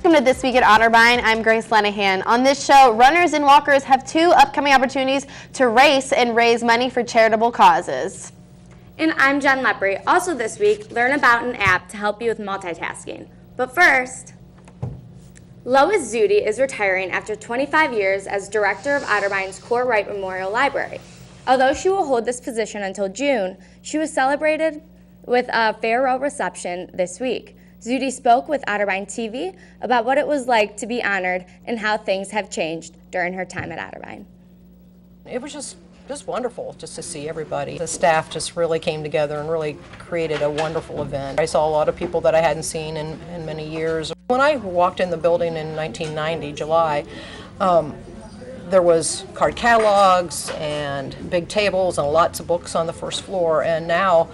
Welcome to This Week at Otterbein. I'm Grace Lenehan. On this show, runners and walkers have 2 upcoming opportunities to race and raise money for charitable causes. And I'm Jen Lepri. Also this week, learn about an app to help you with multitasking. But first, Lois Zudi is retiring after 25 years as director of Otterbein's Core Wright Memorial Library. Although she will hold this position until June, she was celebrated with a farewell reception this week. Zudi spoke with Otterbein TV about what it was like to be honored and how things have changed during her time at Otterbein. It was just wonderful just to see everybody. The staff just really came together and really created a wonderful event. I saw a lot of people that I hadn't seen in many years. When I walked in the building in 1990, July, there was card catalogs and big tables and lots of books on the first floor, and now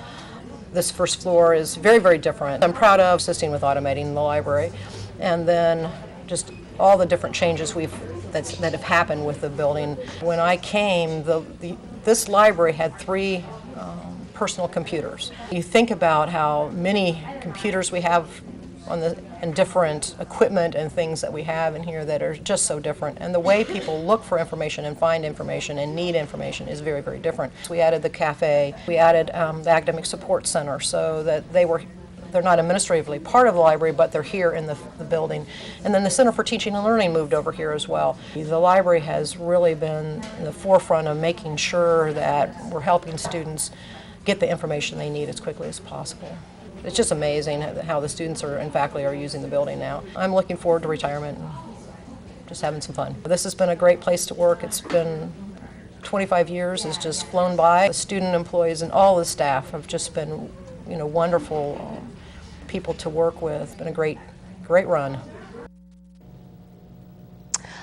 this first floor is very, very different. I'm proud of assisting with automating the library, and then just all the different changes that have happened with the building. When I came, this library had 3 personal computers. You think about how many computers we have and different equipment and things that we have in here that are just so different. And the way people look for information and find information and need information is very, very different. So we added the cafe, we added the academic support center so that they're not administratively part of the library, but they're here in the building. And then the Center for Teaching and Learning moved over here as well. The library has really been in the forefront of making sure that we're helping students get the information they need as quickly as possible. It's just amazing how the students and faculty are using the building now. I'm looking forward to retirement and just having some fun. This has been a great place to work. It's been 25 years has just flown by. The student employees and all the staff have just been, wonderful people to work with. It's been a great run.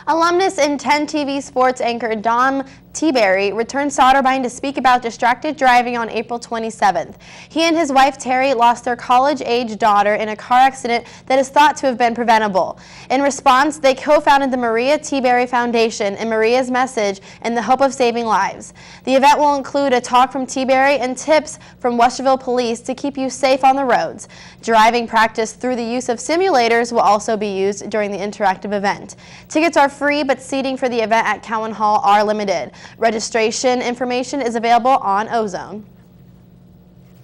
Alumnus and 10 TV sports anchor Dom T-Berry returns to Otterbein to speak about distracted driving on April 27th. He and his wife Terry lost their college-age daughter in a car accident that is thought to have been preventable. In response, they co-founded the Maria T-Berry Foundation and Maria's Message in the hope of saving lives. The event will include a talk from T-Berry and tips from Westerville Police to keep you safe on the roads. Driving practice through the use of simulators will also be used during the interactive event. Tickets are free, but seating for the event at Cowan Hall are limited. Registration information is available on Ozone.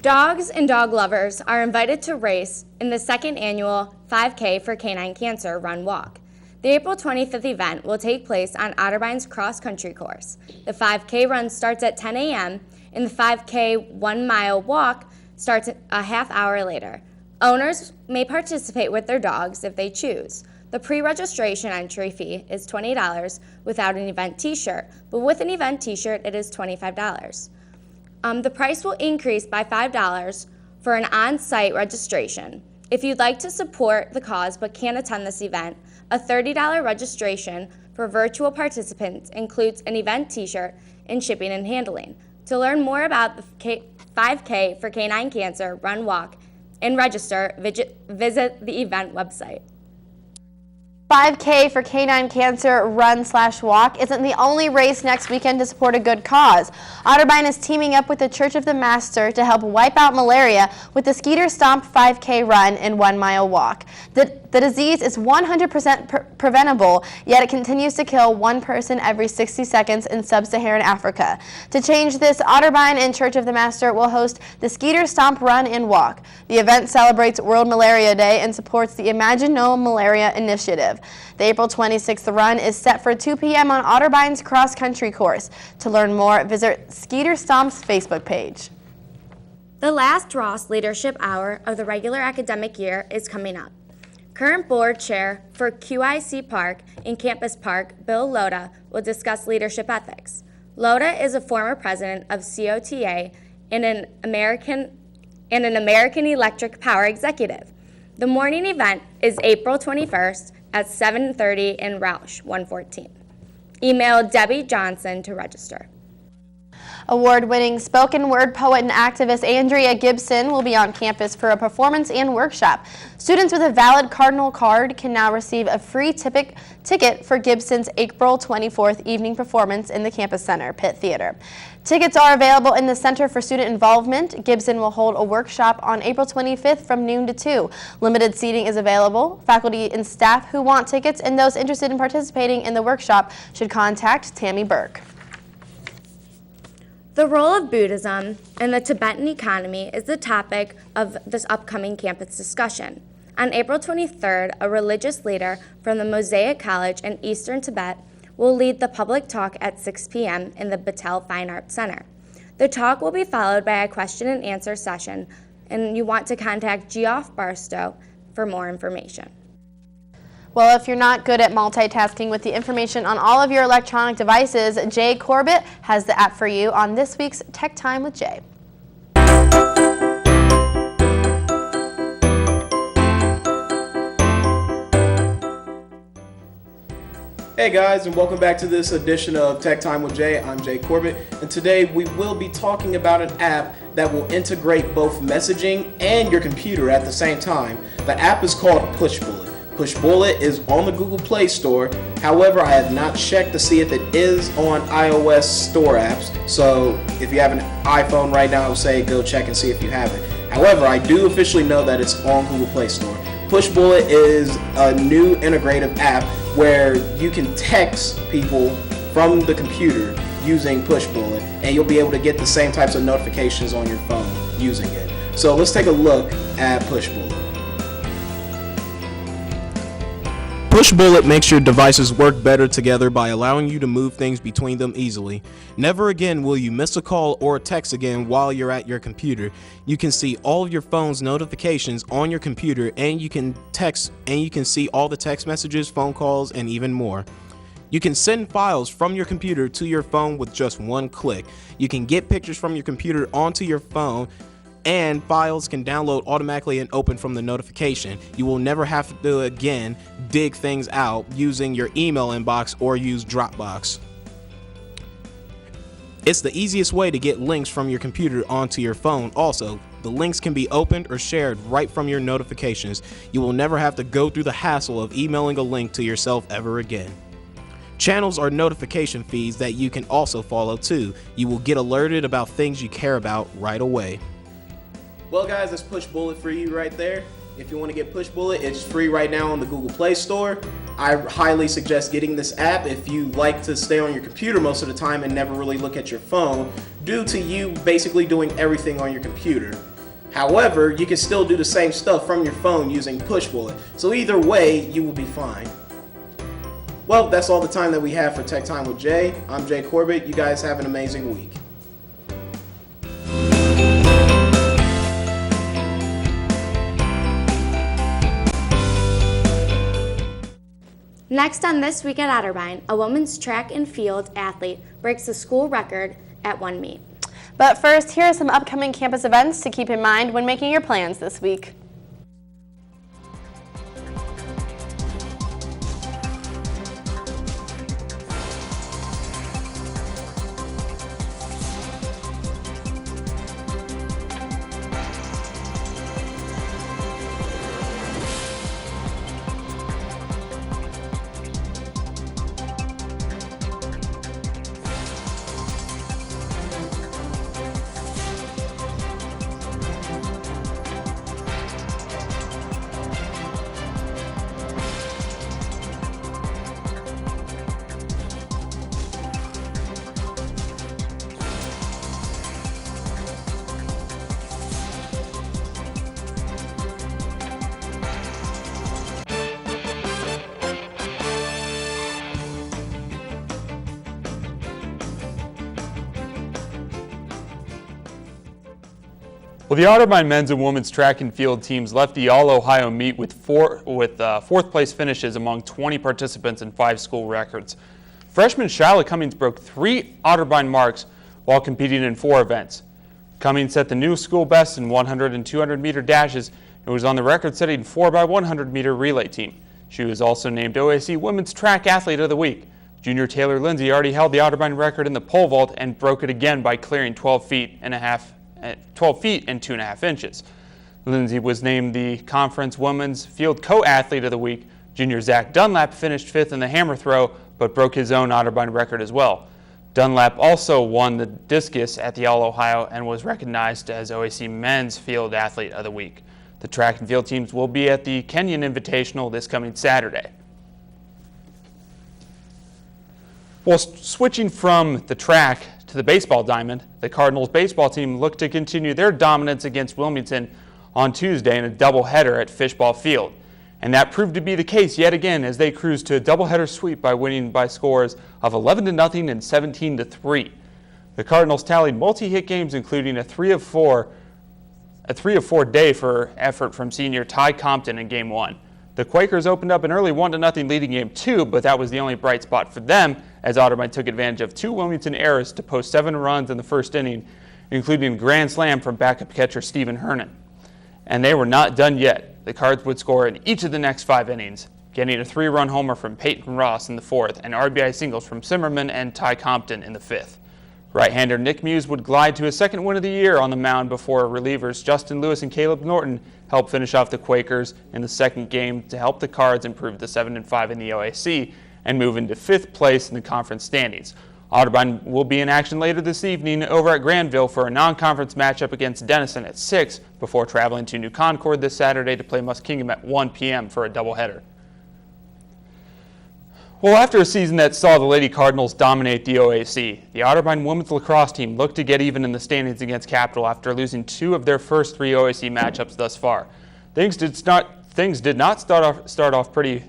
Dogs and dog lovers are invited to race in the 2nd annual 5K for Canine Cancer Run Walk. The April 25th event will take place on Otterbein's cross-country course. The 5K run starts at 10 a.m. and the 5K 1-mile walk starts a half hour later. Owners may participate with their dogs if they choose. The pre-registration entry fee is $20 without an event t-shirt, but with an event t-shirt it is $25. The price will increase by $5 for an on-site registration. If you'd like to support the cause but can't attend this event, a $30 registration for virtual participants includes an event t-shirt and shipping and handling. To learn more about the 5K for Canine Cancer Run Walk and register, visit the event website. 5K for Canine Cancer Run/Walk isn't the only race next weekend to support a good cause. Otterbein is teaming up with the Church of the Master to help wipe out malaria with the Skeeter Stomp 5K run and 1-mile walk. The disease is 100% preventable, yet it continues to kill 1 person every 60 seconds in sub-Saharan Africa. To change this, Otterbein and Church of the Master will host the Skeeter Stomp Run and Walk. The event celebrates World Malaria Day and supports the Imagine No Malaria initiative. The April 26th run is set for 2 p.m. on Otterbein's cross-country course. To learn more, visit Skeeter Stomp's Facebook page. The last Ross Leadership Hour of the regular academic year is coming up. Current board chair for QIC Park and Campus Park, Bill Loda, will discuss leadership ethics. Loda is a former president of COTA and an American Electric Power executive. The morning event is April 21st at 7:30 in Roush 114. Email Debbie Johnson to register. Award-winning spoken word poet and activist Andrea Gibson will be on campus for a performance and workshop. Students with a valid Cardinal card can now receive a free ticket for Gibson's April 24th evening performance in the Campus Center, Pitt Theater. Tickets are available in the Center for Student Involvement. Gibson will hold a workshop on April 25th from noon to 2. Limited seating is available. Faculty and staff who want tickets and those interested in participating in the workshop should contact Tammy Burke. The role of Buddhism in the Tibetan economy is the topic of this upcoming campus discussion. On April 23rd, a religious leader from the Mosaic College in Eastern Tibet will lead the public talk at 6 p.m. in the Battelle Fine Arts Center. The talk will be followed by a question and answer session, and you want to contact Geoff Barstow for more information. Well, if you're not good at multitasking with the information on all of your electronic devices, Jay Corbett has the app for you on this week's Tech Time with Jay. Hey guys, and welcome back to this edition of Tech Time with Jay. I'm Jay Corbett, and today we will be talking about an app that will integrate both messaging and your computer at the same time. The app is called Pushbullet. Pushbullet is on the Google Play Store. However, I have not checked to see if it is on iOS store apps. So if you have an iPhone right now, I would say go check and see if you have it. However, I do officially know that it's on Google Play Store. Pushbullet is a new integrative app where you can text people from the computer using Pushbullet, and you'll be able to get the same types of notifications on your phone using it. So let's take a look at Pushbullet. Pushbullet makes your devices work better together by allowing you to move things between them easily. Never again will you miss a call or a text again while you're at your computer. You can see all of your phone's notifications on your computer, and you can text and you can see all the text messages, phone calls, and even more. You can send files from your computer to your phone with just one click. You can get pictures from your computer onto your phone, and files can download automatically and open from the notification. You will never have to again dig things out using your email inbox or use Dropbox. It's the easiest way to get links from your computer onto your phone. Also, the links can be opened or shared right from your notifications. You will never have to go through the hassle of emailing a link to yourself ever again. Channels are notification feeds that you can also follow too. You will get alerted about things you care about right away. Well guys, that's Pushbullet for you right there. If you want to get Pushbullet, it's free right now on the Google Play Store. I highly suggest getting this app if you like to stay on your computer most of the time and never really look at your phone, due to you basically doing everything on your computer. However, you can still do the same stuff from your phone using Pushbullet. So either way, you will be fine. Well, that's all the time that we have for Tech Time with Jay. I'm Jay Corbett. You guys have an amazing week. Next on This Week at Otterbein, a women's track and field athlete breaks the school record at one meet. But first, here are some upcoming campus events to keep in mind when making your plans this week. Well, the Otterbein men's and women's track and field teams left the All-Ohio meet with fourth place finishes among 20 participants and 5 school records. Freshman Shyla Cummings broke 3 Otterbein marks while competing in 4 events. Cummings set the new school best in 100 and 200 meter dashes and was on the record-setting 4x100 meter relay team. She was also named OAC Women's Track Athlete of the Week. Junior Taylor Lindsay already held the Otterbein record in the pole vault and broke it again by clearing 12 feet and 2.5 inches. Lindsay was named the conference women's field co-athlete of the week. Junior Zach Dunlap finished 5th in the hammer throw, but broke his own Otterbein record as well. Dunlap also won the discus at the All-Ohio and was recognized as OAC men's field athlete of the week. The track and field teams will be at the Kenyon Invitational this coming Saturday. Well, switching from the track to the baseball diamond, the Cardinals baseball team looked to continue their dominance against Wilmington on Tuesday in a doubleheader at Fishball Field. And that proved to be the case yet again as they cruised to a doubleheader sweep by winning by scores of 11-0 and 17-3. The Cardinals tallied multi-hit games, including a 3 of 4 day for effort from senior Ty Compton in Game 1. The Quakers opened up an early 1-0 lead in Game 2, but that was the only bright spot for them as Otterbein took advantage of 2 Wilmington errors to post 7 runs in the first inning, including a grand slam from backup catcher Stephen Hernan. And they were not done yet. The Cards would score in each of the next 5 innings, getting a 3-run homer from Peyton Ross in the 4th and RBI singles from Zimmerman and Ty Compton in the 5th. Right-hander Nick Muse would glide to his second win of the year on the mound before relievers Justin Lewis and Caleb Norton helped finish off the Quakers in the second game to help the Cards improve to 7-5 in the OAC and move into 5th place in the conference standings. Otterbein will be in action later this evening over at Granville for a non-conference matchup against Denison at 6 before traveling to New Concord this Saturday to play Muskingum at 1 p.m. for a doubleheader. Well, after a season that saw the Lady Cardinals dominate the OAC, the Otterbein women's lacrosse team looked to get even in the standings against Capital after losing 2 of their first 3 OAC matchups thus far. Things did not start off pretty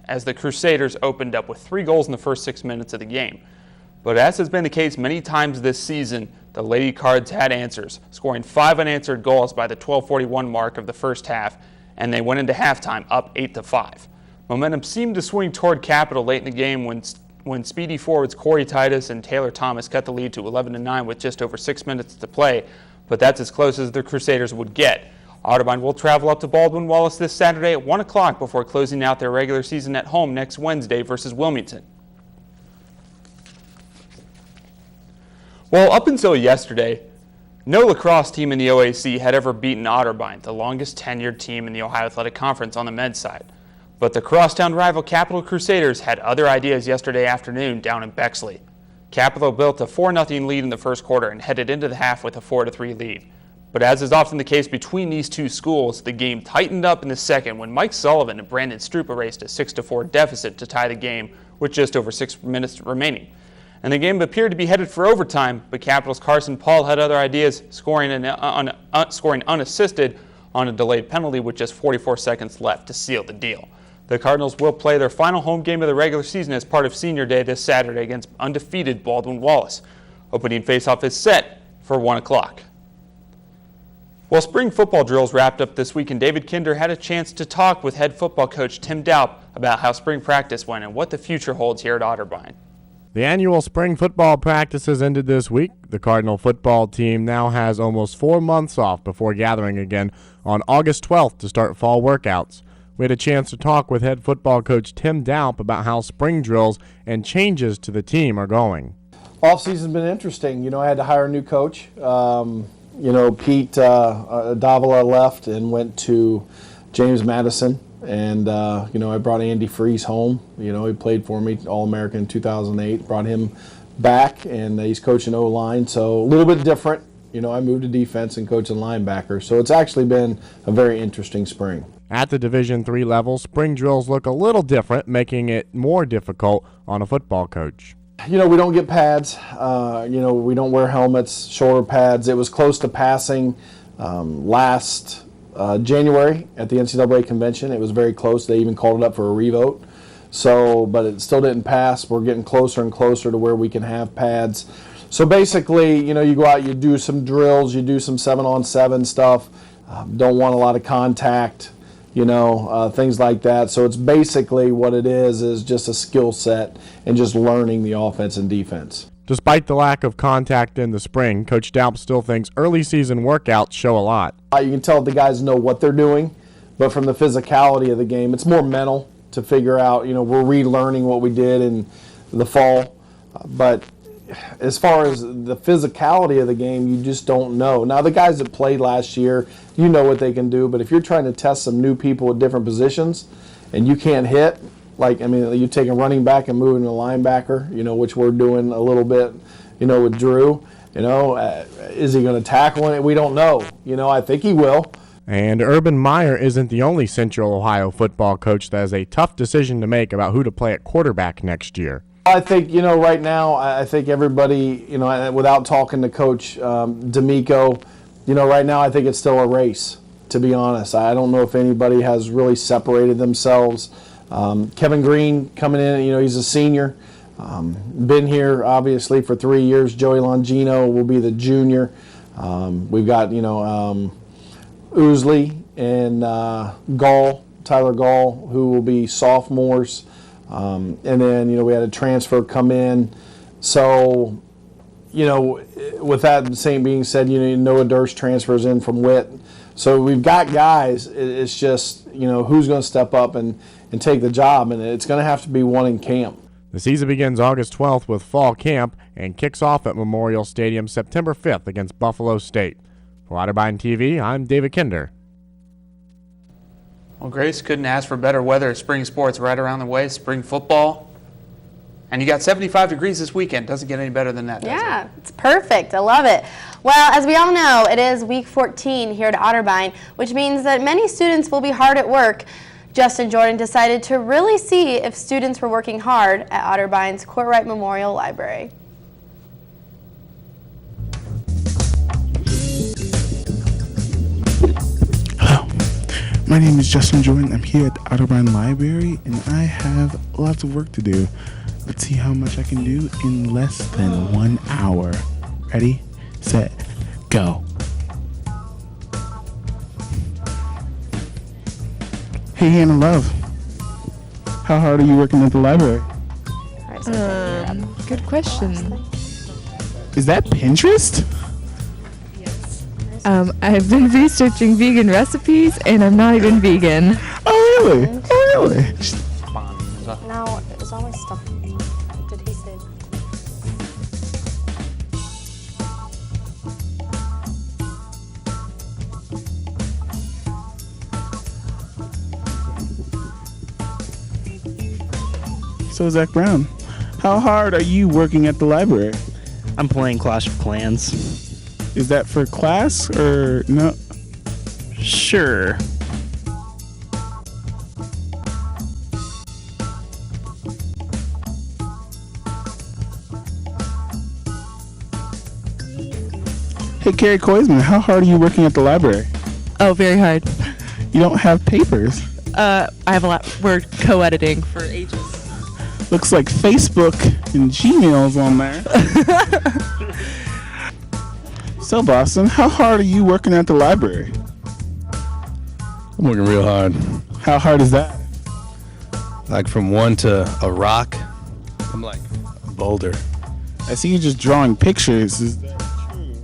as the Crusaders opened up with 3 goals in the first 6 minutes of the game. But as has been the case many times this season, the Lady Cards had answers, scoring 5 unanswered goals by the 12:41 mark of the first half, and they went into halftime up 8-5. Momentum seemed to swing toward Capital late in the game when speedy forwards Corey Titus and Taylor Thomas cut the lead to 11-9 with just over 6 minutes to play, but that's as close as the Crusaders would get. Otterbein will travel up to Baldwin Wallace this Saturday at 1 o'clock before closing out their regular season at home next Wednesday versus Wilmington. Well, up until yesterday, no lacrosse team in the OAC had ever beaten Otterbein, the longest tenured team in the Ohio Athletic Conference on the men's side. But the crosstown rival Capital Crusaders had other ideas yesterday afternoon down in Bexley. Capital built a 4-0 lead in the first quarter and headed into the half with a 4-3 lead. But as is often the case between these two schools, the game tightened up in the second when Mike Sullivan and Brandon Stroop erased a 6-4 deficit to tie the game with just over 6 minutes remaining. And the game appeared to be headed for overtime, but Capital's Carson Paul had other ideas, scoring unassisted on a delayed penalty with just 44 seconds left to seal the deal. The Cardinals will play their final home game of the regular season as part of Senior Day this Saturday against undefeated Baldwin Wallace. Opening faceoff is set for 1 o'clock. Well, spring football drills wrapped up this week, and David Kinder had a chance to talk with head football coach Tim Daup about how spring practice went and what the future holds here at Otterbein. The annual spring football practices ended this week. The Cardinal football team now has almost 4 months off before gathering again on August 12th to start fall workouts. We had a chance to talk with head football coach Tim Daup about how spring drills and changes to the team are going. Off-season's been interesting. I had to hire a new coach. Pete Davila left and went to James Madison. And, I brought Andy Freese home. He played for me, All-American in 2008. Brought him back, and he's coaching O-line. So a little bit different. I moved to defense and coaching linebacker. So it's actually been a very interesting spring. At the Division III level, spring drills look a little different, making it more difficult on a football coach. We don't get pads. We don't wear helmets, shoulder pads. It was close to passing last January at the NCAA convention. It was very close. They even called it up for a revote. But it still didn't pass. We're getting closer and closer to where we can have pads. So basically, you go out, you do some drills, you do some 7-on-7 stuff. Don't want a lot of contact, things like that. So it's basically what it is just a skill set and just learning the offense and defense. Despite the lack of contact in the spring, Coach Daup still thinks early season workouts show a lot. You can tell the guys know what they're doing, but from the physicality of the game, it's more mental to figure out, we're relearning what we did in the fall. But as far as the physicality of the game, you just don't know. Now, the guys that played last year, you know what they can do. But if you're trying to test some new people at different positions and you can't hit, you take a running back and move into a linebacker, which we're doing a little bit, with Drew. Is he going to tackle it? We don't know. I think he will. And Urban Meyer isn't the only Central Ohio football coach that has a tough decision to make about who to play at quarterback next year. I think, right now, I think everybody, without talking to Coach D'Amico, right now I think it's still a race, to be honest. I don't know if anybody has really separated themselves. Kevin Green coming in, he's a senior. Been here, obviously, for 3 years. Joey Longino will be the junior. We've got, Ousley and Tyler Gall, who will be sophomores. And then, we had a transfer come in. So, with that being said, Noah Durst transfers in from Witt. So we've got guys. It's just, who's going to step up and take the job. And it's going to have to be one in camp. The season begins August 12th with fall camp and kicks off at Memorial Stadium September 5th against Buffalo State. For Otterbein TV, I'm David Kinder. Well, Grace, couldn't ask for better weather. Spring sports right around the way, spring football. And you got 75 degrees this weekend. Doesn't get any better than that, does it? It's perfect. I love it. Well, as we all know, it is week 14 here at Otterbein, which means that many students will be hard at work. Justin Jordan decided to really see if students were working hard at Otterbein's Courtright Memorial Library. Hello, my name is Justin Jordan. I'm here at the Otterbein Library, and I have lots of work to do. Let's see how much I can do in less than 1 hour. Ready, set, go. Hey, Hannah Love. How hard are you working at the library? Good question. Is that Pinterest? I've been researching vegan recipes, and I'm not even vegan. Oh, really? Oh, really? No, it's always stuff. What did he say? So, Zach Brown, how hard are you working at the library? I'm playing Clash of Clans. Is that for class or no? Sure. Hey, Carrie Koisman, how hard are you working at the library? Oh, very hard. You don't have papers. I have a lot. We're co-editing for ages. Looks like Facebook and Gmail's on there. So, Boston, how hard are you working at the library? I'm working real hard. How hard is that? Like from one to a rock, I'm like a boulder. I see you just drawing pictures. Is that true?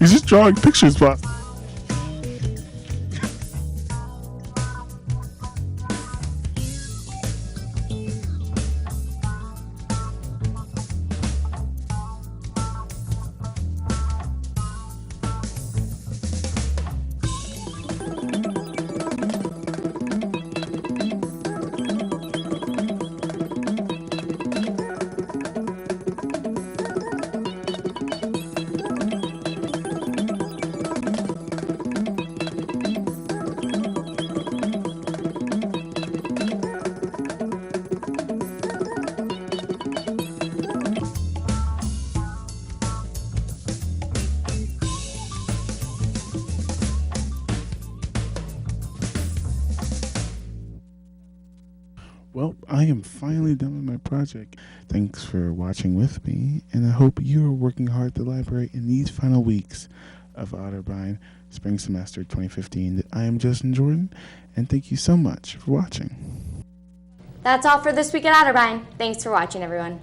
You're just drawing pictures, Boston. Well, I am finally done with my project. Thanks for watching with me, and I hope you are working hard at the library in these final weeks of Otterbein Spring Semester 2015. I am Justin Jordan, and thank you so much for watching. That's all for this week at Otterbein. Thanks for watching, everyone.